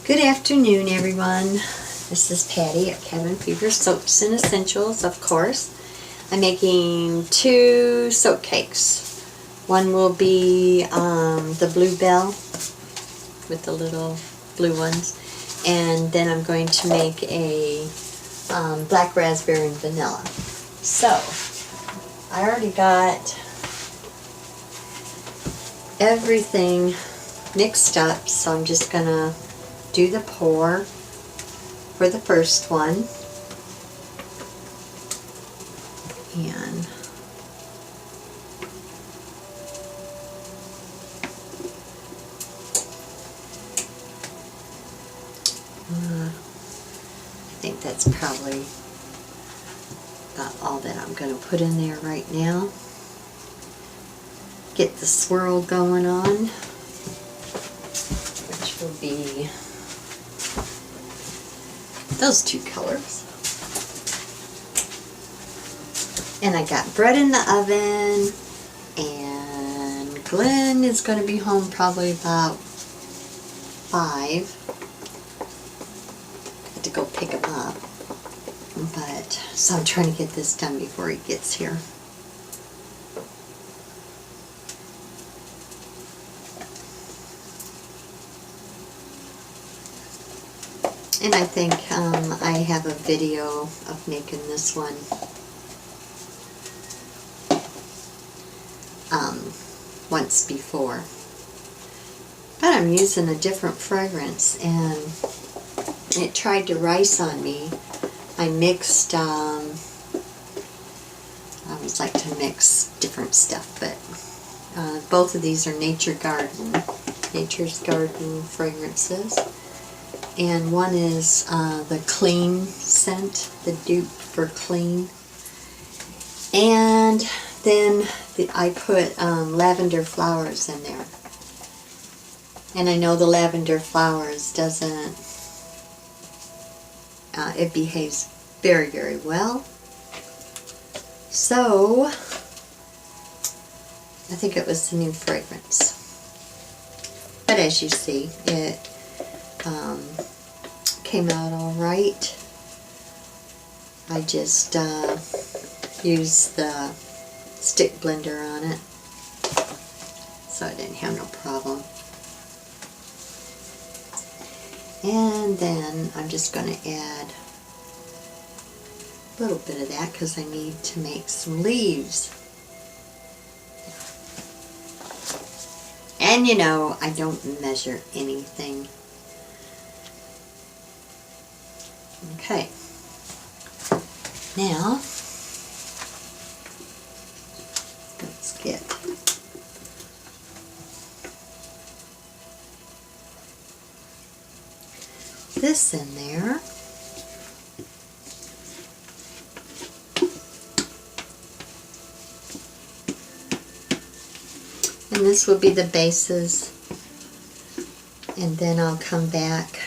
Good afternoon, everyone. This is Patty at Cabin Fever Soaps and Essentials, of course. I'm making 2 soap cakes. One will be the bluebell with the little blue ones, and then I'm going to make a black raspberry and vanilla. So, I already got everything mixed up, so I'm just gonna do the pour for the first one, and I think that's probably about all that I'm going to put in there right now. Get the swirl going on, which will be those 2 colors. And I got bread in the oven, and Glenn is going to be home probably about 5. I have to go pick him up, but so I'm trying to get this done before he gets here. And I think I have a video of making this one once before. But I'm using a different fragrance, and it tried to rice on me. I mixed, I always like to mix different stuff, but both of these are Nature's Garden fragrances. And one is the Clean scent, the dupe for Clean. And then I put lavender flowers in there. And I know the lavender flowers doesn't, it behaves very, very well. So, I think it was the new fragrance. But as you see, it came out all right. I just used the stick blender on it, so I didn't have no problem. And then I'm just going to add a little bit of that because I need to make some leaves. And you know, I don't measure anything. Okay, now let's get this in there. And this will be the bases, and then I'll come back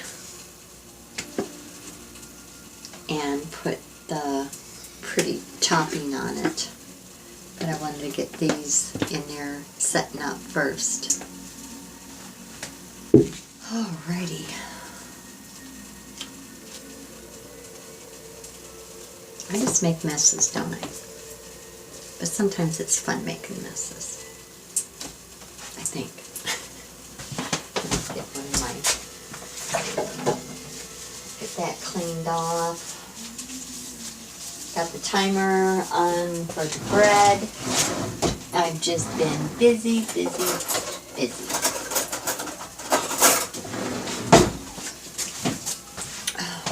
and put the pretty topping on it. But I wanted to get these in there setting up first. Alrighty. I just make messes, don't I? But sometimes it's fun making messes, I think. Let's get one of my, get that cleaned off. Got the timer on for the bread. I've just been busy.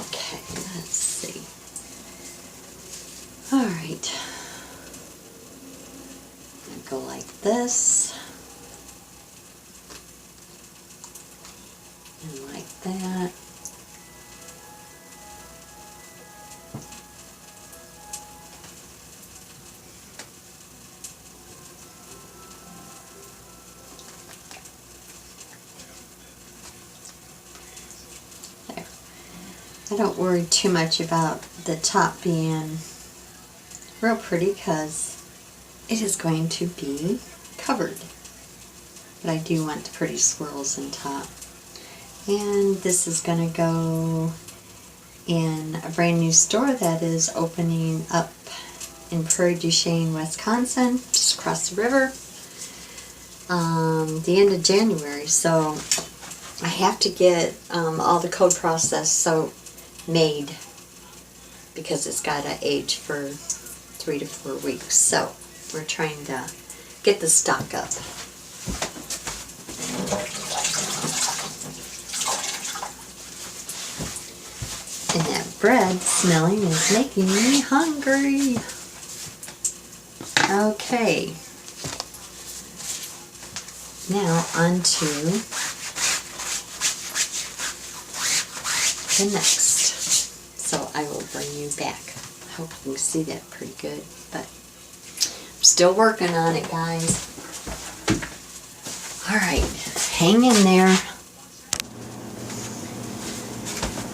Okay, let's see. Alright. Go like this. And like that. I don't worry too much about the top being real pretty because it is going to be covered. But I do want the pretty swirls on top. And this is going to go in a brand new store that is opening up in Prairie du Chien, Wisconsin, just across the river, the end of January. So I have to get all the cold processed soap made because it's got to age for 3 to 4 weeks. So we're trying to get the stock up. And that bread smelling is making me hungry. Okay. Now on to the next. So I will bring you back. I hope you can see that pretty good, but I'm still working on it, guys. Alright, hang in there.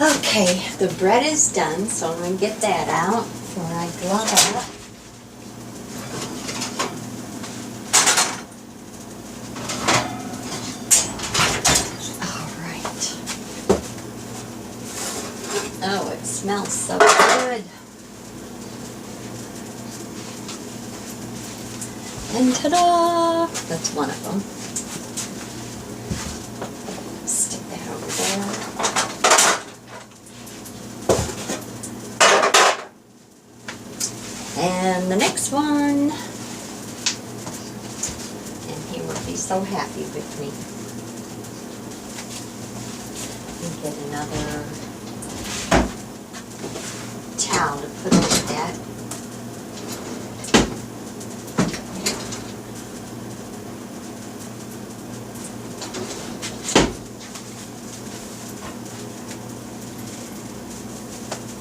Okay, the bread is done, so I'm going to get that out before I glove it. Alright. Oh, it smells so good. And ta-da! That's one of them. Stick that over there. And the next one, and he will be so happy with me. And get another towel to put over that.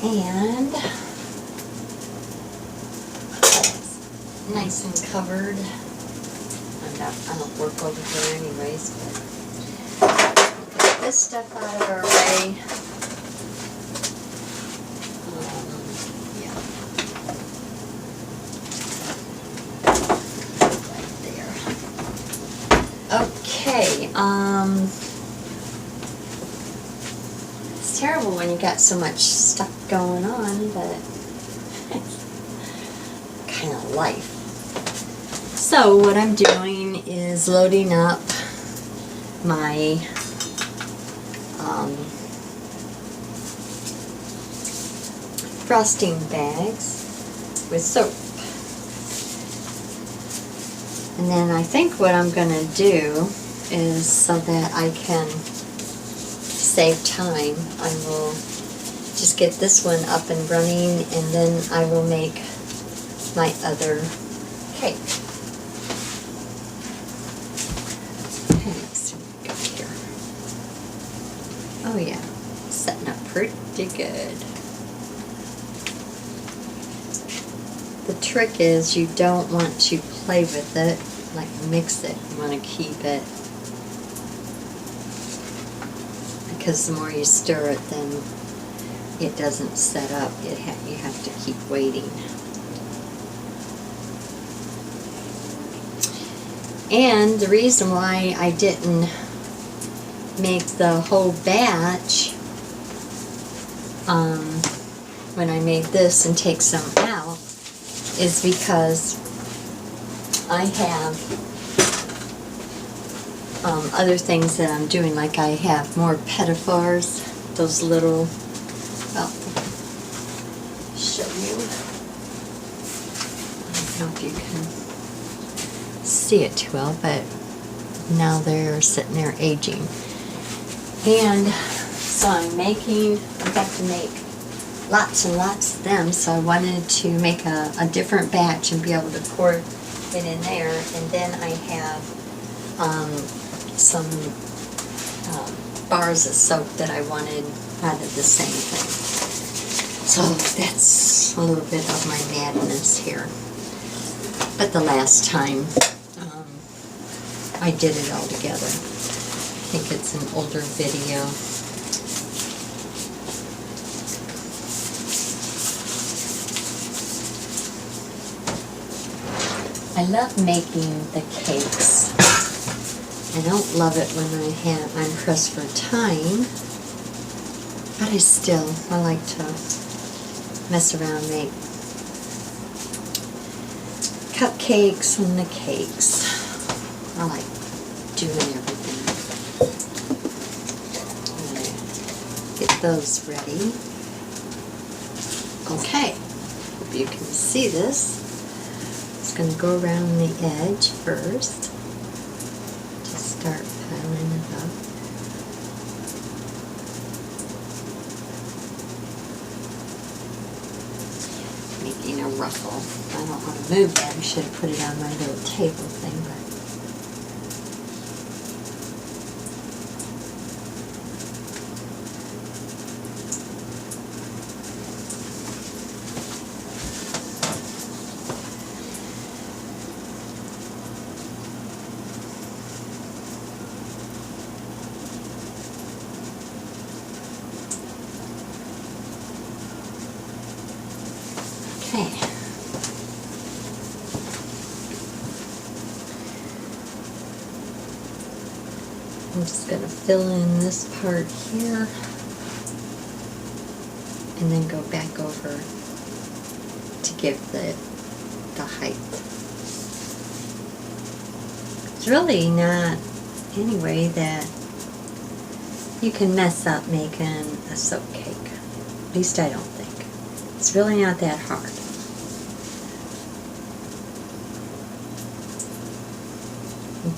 And nice and covered. I don't work over here anyways, but get this stuff out of our way. Yeah. Right there. Okay. It's terrible when you got so much stuff going on, but kind of life. So what I'm doing is loading up my frosting bags with soap. And then I think what I'm going to do is, so that I can save time, I will just get this one up and running, and then I will make my other cake. Okay, let's see what we got here. Oh yeah, setting up pretty good. The trick is you don't want to play with it, like mix it. You want to keep it, because the more you stir it, then it doesn't set up. You have to keep waiting. And the reason why I didn't make the whole batch when I made this and take some out is because I have other things that I'm doing. Like I have more Petifores, those little, well, show you. I don't know if you can see it too well, but now they're sitting there aging. And so I'm got to make lots and lots of them, so I wanted to make a different batch and be able to pour it in there. And then I have some bars of soap that I wanted out of the same thing. So that's a little bit of my madness here. But the last time I did it all together. I think it's an older video. I love making the cakes I don't love it when I'm pressed for time, but I like to mess around, make cupcakes and the cakes. I like doing everything. I'm gonna get those ready. Okay, hope you can see this. It's going to go around the edge first. Just start piling it up. Making a ruffle. I don't want to move that. I should have put it on my little table thing, but okay. I'm just going to fill in this part here and then go back over to give the height. It's really not any way that you can mess up making a soap cake. At least I don't think. It's really not that hard.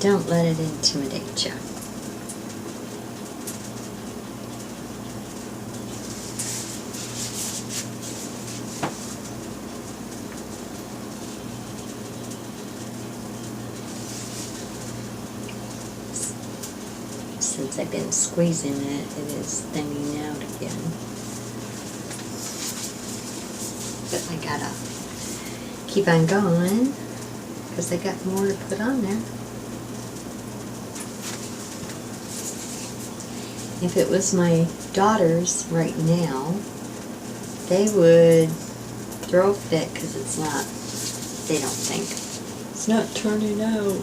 Don't let it intimidate you. Since I've been squeezing it, it is thinning out again. But I gotta keep on going because I got more to put on there. If it was my daughters right now, they would throw a fit because it's not, they don't think it's not turning out.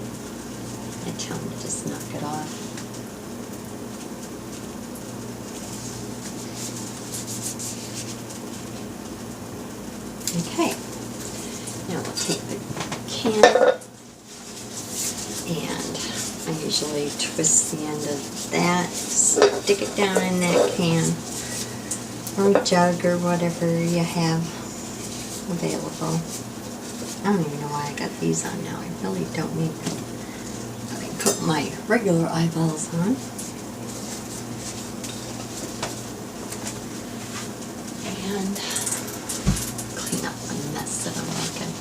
I tell them to just knock it off. Okay, now we'll take the can, and I usually twist the end of that, stick it down in that can, or jug, or whatever you have available. I don't even know why I got these on now. I really don't need them. I can put my regular eyeballs on. And clean up the mess that I'm making.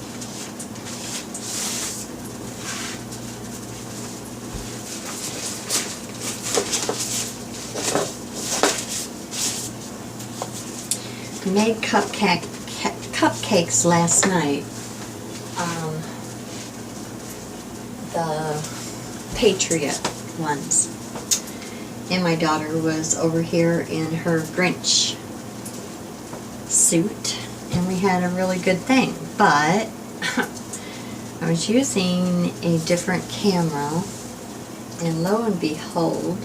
I made cupcakes last night. The Patriot ones. And my daughter was over here in her Grinch suit, and we had a really good thing. But I was using a different camera, and lo and behold,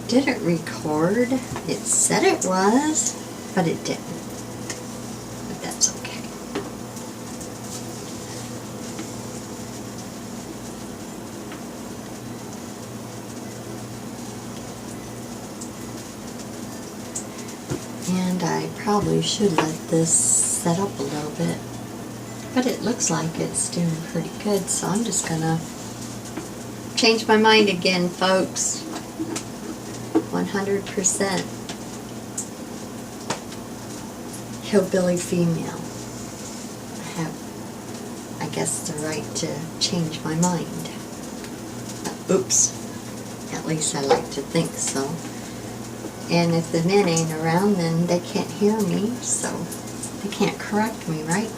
didn't record. It said it was, but it didn't. But that's okay. And I probably should let this set up a little bit, but it looks like it's doing pretty good, so I'm just gonna change my mind again, folks. 100% hillbilly female. I have, I guess, the right to change my mind. Oops. At least I like to think so. And if the men ain't around, then they can't hear me, so they can't correct me, right?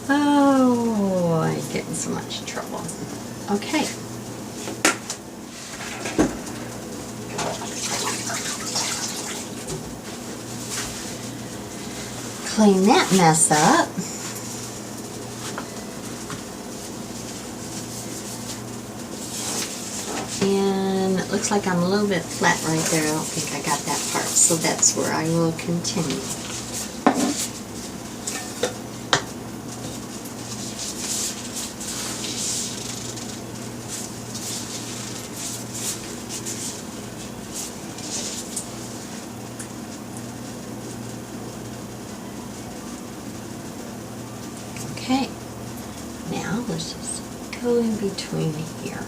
Oh, I get in so much trouble. Okay. Clean that mess up. like I'm a little bit flat right there. I don't think I got that part, so that's where I will continue. Okay, now let's just go in between here.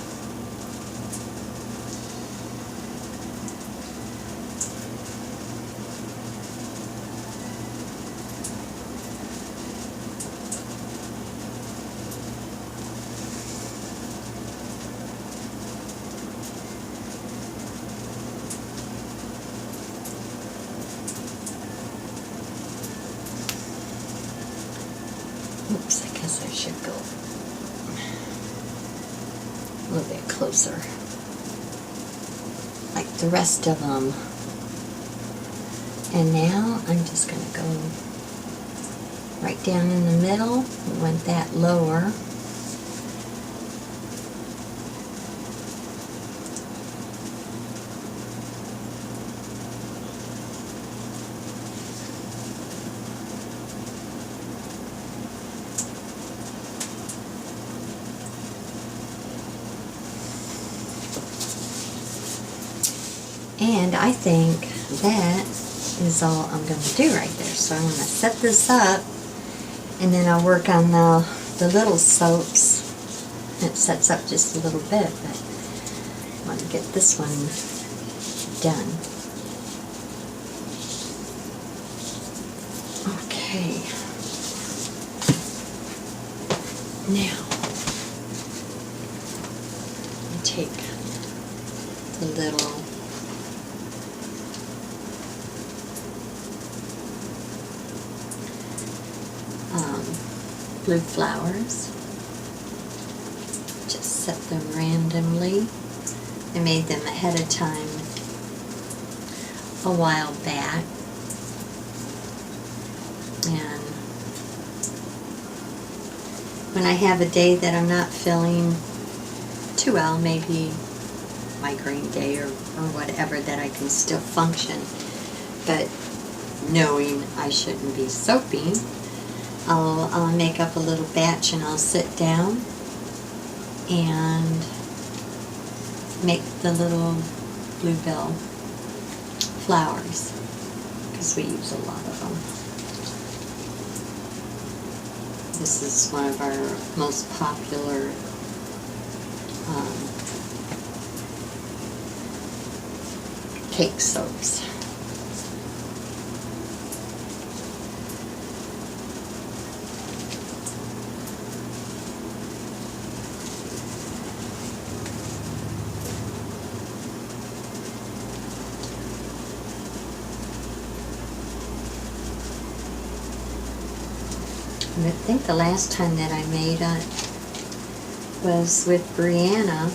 Oops, I guess I should go a little bit closer, like the rest of them. And now I'm just going to go right down in the middle. We want that lower. And I think that is all I'm going to do right there. So I'm going to set this up, and then I'll work on the little soaps. It sets up just a little bit, but I want to get this one done. Okay. Now, I take the little blue flowers. Just set them randomly. I made them ahead of time a while back. And when I have a day that I'm not feeling too well, maybe migraine day or whatever, that I can still function, but knowing I shouldn't be soaping, I'll make up a little batch and I'll sit down and make the little bluebell flowers, because we use a lot of them. This is one of our most popular cake soaps. I think the last time that I made it was with Brianna.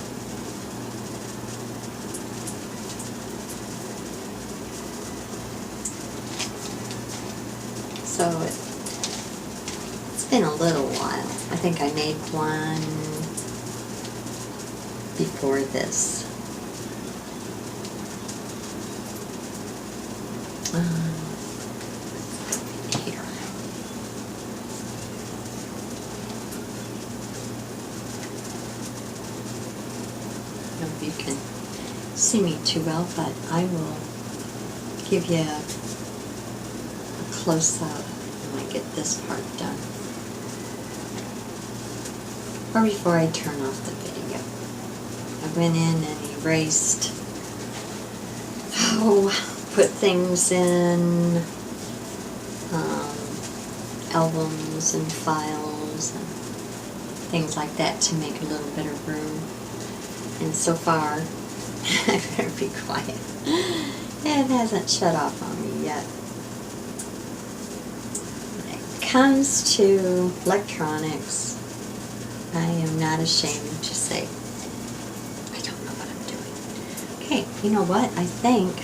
So it's been a little while. I think I made one before this. Here. I don't know if you can see me too well, but I will give you a close-up when I get this part done, or before I turn off the video. I went in and erased, put things in albums and files and things like that to make a little bit of room. And so far, I better be quiet. It hasn't shut off on me yet. When it comes to electronics, I am not ashamed to say I don't know what I'm doing. Okay, you know what? I think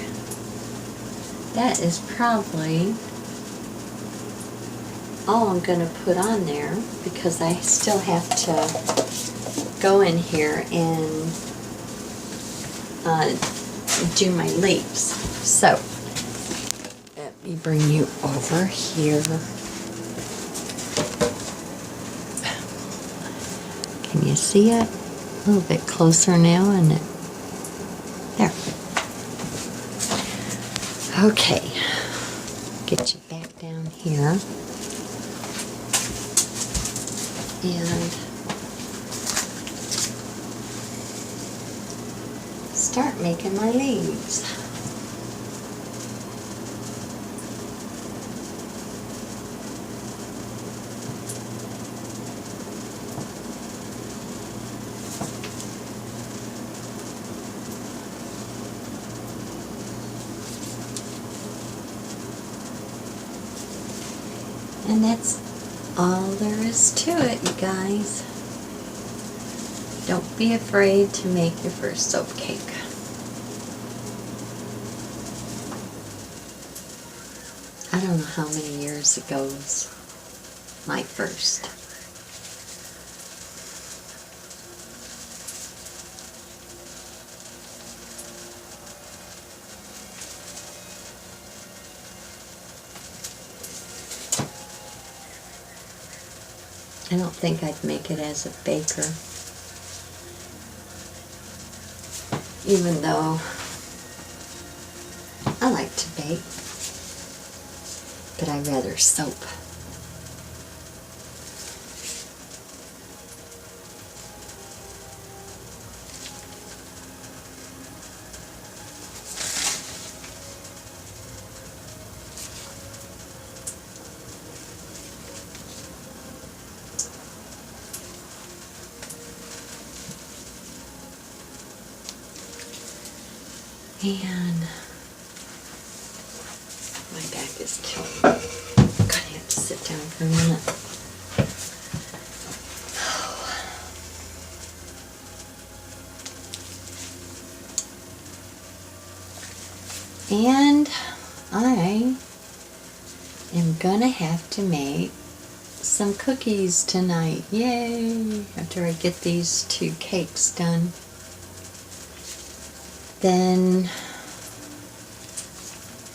that is probably all I'm going to put on there, because I still have to go in here and do my leaves. So, let me bring you over here. Can you see it? A little bit closer now, isn't it? There. Okay. Get you back down here. And start making my leaves. And that's all there is to it, you guys. Don't be afraid to make your first soap cake. I don't know how many years ago was my first. I don't think I'd make it as a baker, even though I like to bake, but I'd rather soap. And my back is killing me. I'm gonna have to sit down for a minute. And I am gonna have to make some cookies tonight. Yay! After I get these 2 cakes done. Then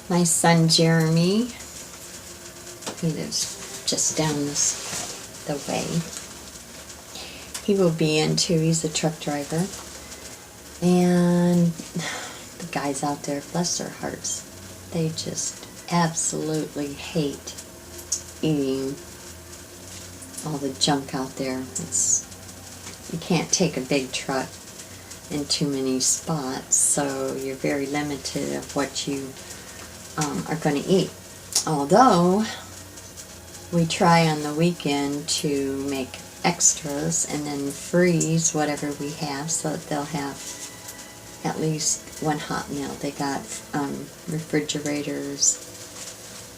my son Jeremy, who lives just down the way, he will be in too. He's a truck driver. And the guys out there, bless their hearts, they just absolutely hate eating all the junk out there. You can't take a big truck in too many spots, so you're very limited of what you are going to eat. Although we try on the weekend to make extras and then freeze whatever we have so that they'll have at least one hot meal. They got refrigerators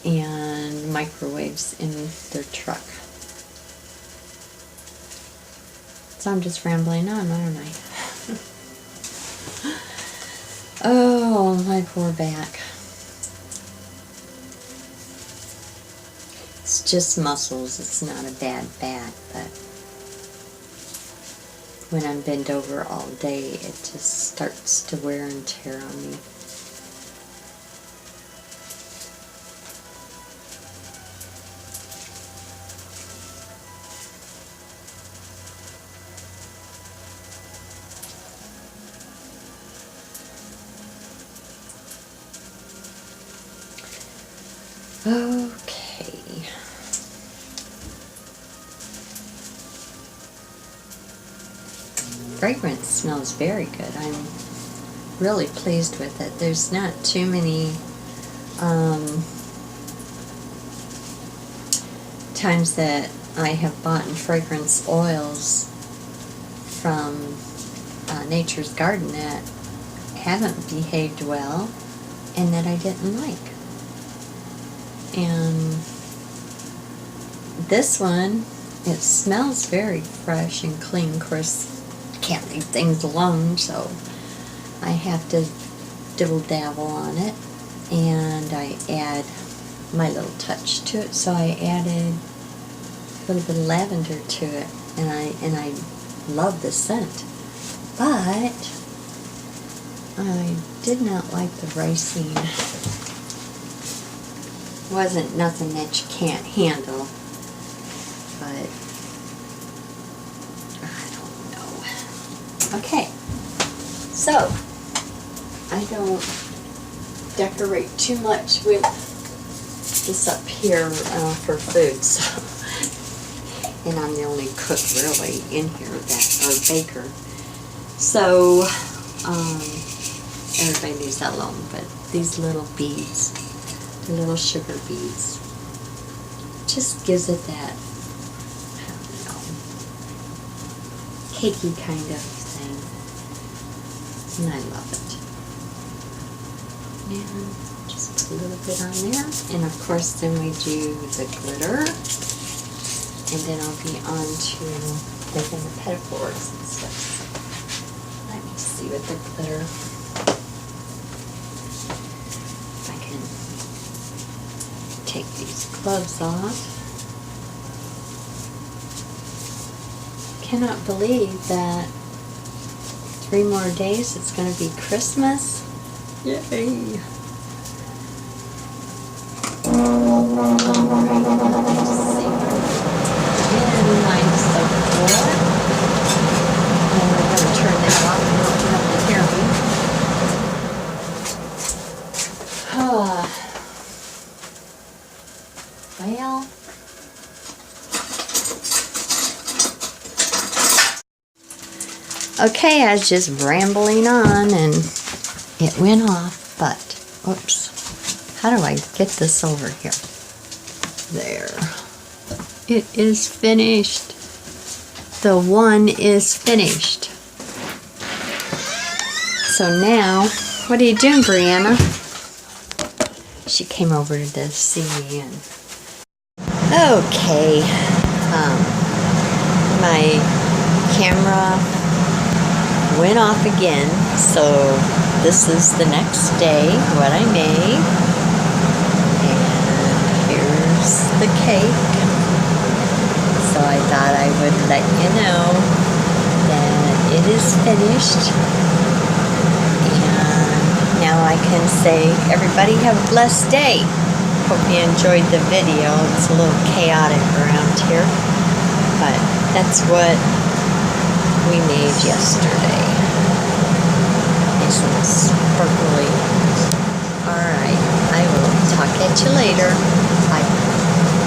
and microwaves in their truck. So I'm just rambling on, aren't I? Oh, my poor back. It's just muscles. It's not a bad back, but when I'm bent over all day, it just starts to wear and tear on me. Okay. Fragrance smells very good. I'm really pleased with it. There's not too many times that I have bought fragrance oils from Nature's Garden that haven't behaved well and that I didn't like. And this one, it smells very fresh and clean. Of course, I can't leave things alone, so I have to dibble-dabble on it. And I add my little touch to it. So I added a little bit of lavender to it, and I love the scent. But I did not like the ricing. Wasn't nothing that you can't handle, but I don't know. Okay, so I don't decorate too much with this up here for food, so. And I'm the only cook really in here or baker. So, everybody leaves that alone, but these little beads, the little sugar beads, just gives it that, I don't know, cakey kind of thing. And I love it. And just put a little bit on there. And of course then we do the glitter. And then I'll be on to making the Petifores and stuff. So let me see with the glitter. If I can take these gloves off. Cannot believe that 3 more days it's going to be Christmas. Yay! Alright, let's see. And mine's so cool. And we're going to turn that off. You don't have to hear me. Well. Okay, I was just rambling on and it went off, but, oops. How do I get this over here? There. It is finished. The one is finished. So now, what are you doing, Brianna? She came over to see me in. Okay. My camera went off again, so this is the next day, what I made. And here's the cake. So I thought I would let you know that it is finished. And now I can say, everybody have a blessed day. Hope you enjoyed the video. It's a little chaotic around here, but that's what we made yesterday. Nice little sparkly. Alright, I will talk at you later.